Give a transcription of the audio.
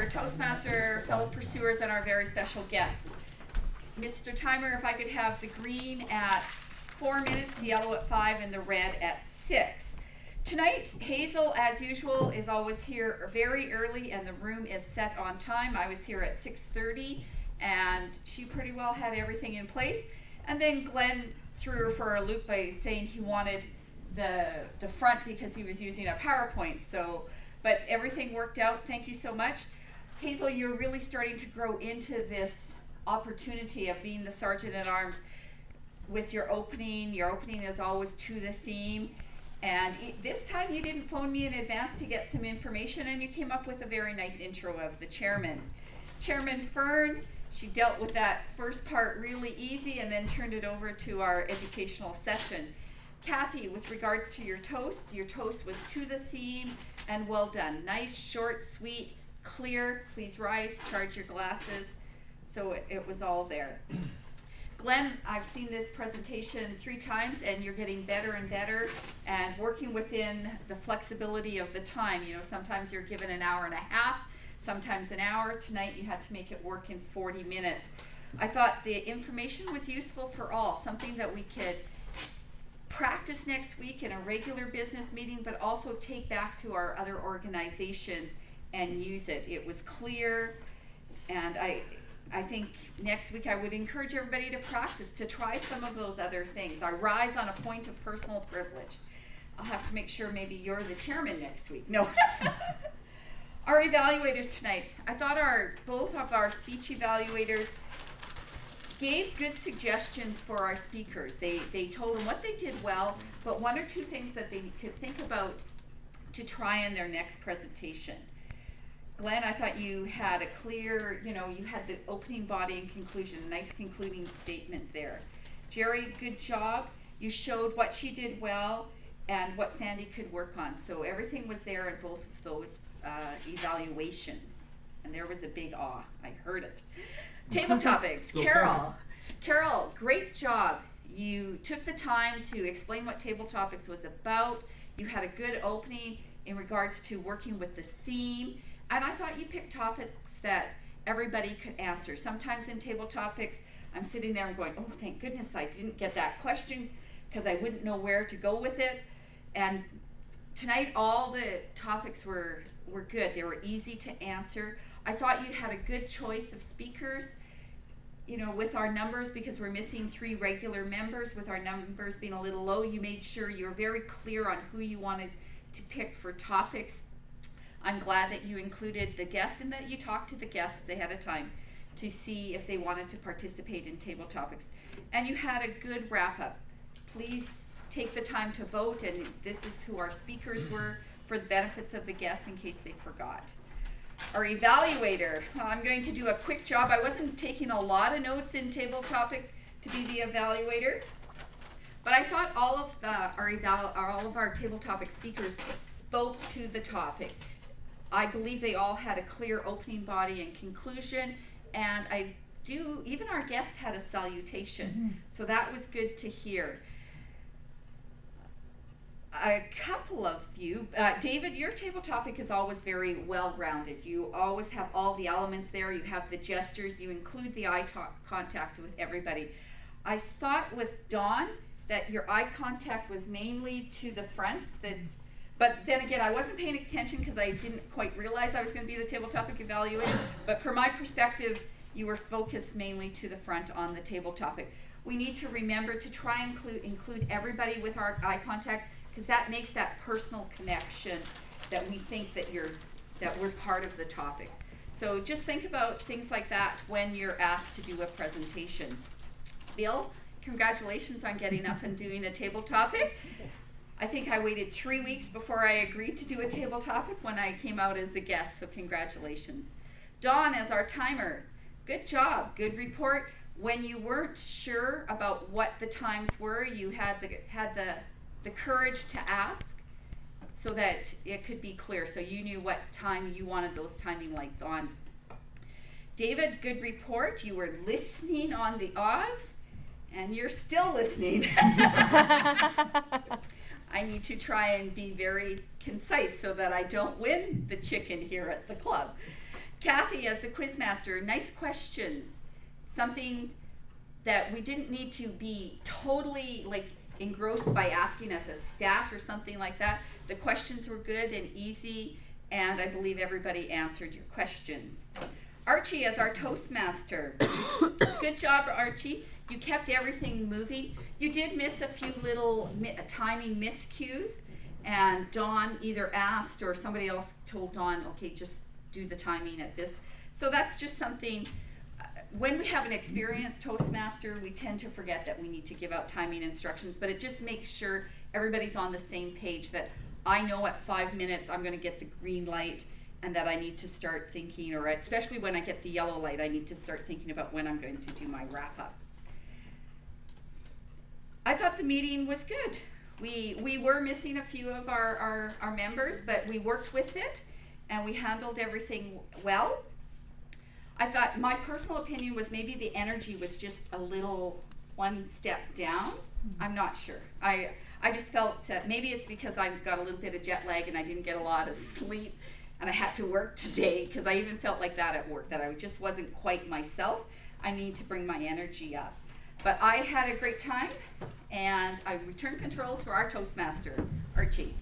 our Toastmaster, fellow pursuers, and our very special guests. Mr. Timer, if I could have the green at 4 minutes, the yellow at 5, and the red at 6. Tonight, Hazel, as usual, is always here very early, and the room is set on time. I was here at 6:30, and she pretty well had everything in place. And then Glenn threw her for a loop by saying he wanted the front because he was using a PowerPoint. But everything worked out. Thank you so much. Hazel, you're really starting to grow into this opportunity of being the Sergeant at Arms with your opening. Your opening is always to the theme. And this time you didn't phone me in advance to get some information, and you came up with a very nice intro of the chairman. Chairman Fern, she dealt with that first part really easy and then turned it over to our educational session. Kathy, with regards to your toast was to the theme and well done. Nice, short, sweet, clear. Please rise, charge your glasses. So it was all there. Glenn, I've seen this presentation 3 times, and you're getting better and better and working within the flexibility of the time. You know, sometimes you're given an hour and a half, sometimes an hour. Tonight you had to make it work in 40 minutes. I thought the information was useful for all, something that we could practice next week in a regular business meeting, but also take back to our other organizations and use it. It was clear, and I think next week I would encourage everybody to practice, to try some of those other things. I rise on a point of personal privilege. I'll have to make sure maybe you're the chairman next week. No. Our evaluators tonight. I thought both of our speech evaluators gave good suggestions for our speakers. They told them what they did well, but 1 or 2 things that they could think about to try in their next presentation. Glenn, I thought you had a clear, you had the opening body and conclusion, a nice concluding statement there. Jerry, good job. You showed what she did well and what Sandy could work on. So everything was there in both of those evaluations. And there was a big awe. I heard it. Table topics. Carol, great job. You took the time to explain what table topics was about. You had a good opening in regards to working with the theme. And I thought you picked topics that everybody could answer. Sometimes in table topics, I'm sitting there and going, oh, thank goodness I didn't get that question because I wouldn't know where to go with it. And tonight, all the topics were good. They were easy to answer. I thought you had a good choice of speakers, with our numbers, because we're missing 3 regular members, with our numbers being a little low. You made sure you were very clear on who you wanted to pick for topics. I'm glad that you included the guest and that you talked to the guests ahead of time to see if they wanted to participate in table topics. And you had a good wrap-up. Please take the time to vote, and this is who our speakers were for the benefits of the guests in case they forgot. Our evaluator, I'm going to do a quick job. I wasn't taking a lot of notes in table topic to be the evaluator, but I thought all of our table topic speakers spoke to the topic. I believe they all had a clear opening body and conclusion, and even our guest had a salutation. So that was good to hear. A couple of you, David, your table topic is always very well-rounded. You always have all the elements there. You have the gestures. You include the eye contact with everybody. I thought with Dawn that your eye contact was mainly to the front. But then again, I wasn't paying attention because I didn't quite realize I was going to be the table topic evaluator. But from my perspective, you were focused mainly to the front on the table topic. We need to remember to try and include everybody with our eye contact, because that makes that personal connection that we think that we're part of the topic. So just think about things like that when you're asked to do a presentation. Bill, congratulations on getting up and doing a table topic. I think I waited 3 weeks before I agreed to do a table topic when I came out as a guest, so congratulations. Dawn, as our timer, good job, good report. When you weren't sure about what the times were, you had the courage to ask so that it could be clear, so you knew what time you wanted those timing lights on. David, good report. You were listening on the ahs, and you're still listening. I need to try and be very concise so that I don't win the chicken here at the club. Kathy as the quizmaster, nice questions. Something that we didn't need to be totally like engrossed by asking us a stat or something like that. The questions were good and easy, and I believe everybody answered your questions. Archie as our Toastmaster. Good job, Archie. You kept everything moving. You did miss a few little timing miscues, and Dawn either asked or somebody else told Dawn, okay, just do the timing at this. So that's just something, when we have an experienced Toastmaster, we tend to forget that we need to give out timing instructions, but it just makes sure everybody's on the same page, that I know at 5 minutes I'm going to get the green light, and that I need to start thinking, or especially when I get the yellow light, I need to start thinking about when I'm going to do my wrap up. I thought the meeting was good. We were missing a few of our members, but we worked with it and we handled everything well. I thought, my personal opinion was maybe the energy was just a little one step down. I'm not sure. I just felt maybe it's because I got a little bit of jet lag and I didn't get a lot of sleep and I had to work today, because I even felt like that at work, that I just wasn't quite myself. I need to bring my energy up. But I had a great time, and I returned control to our Toastmaster, Archie.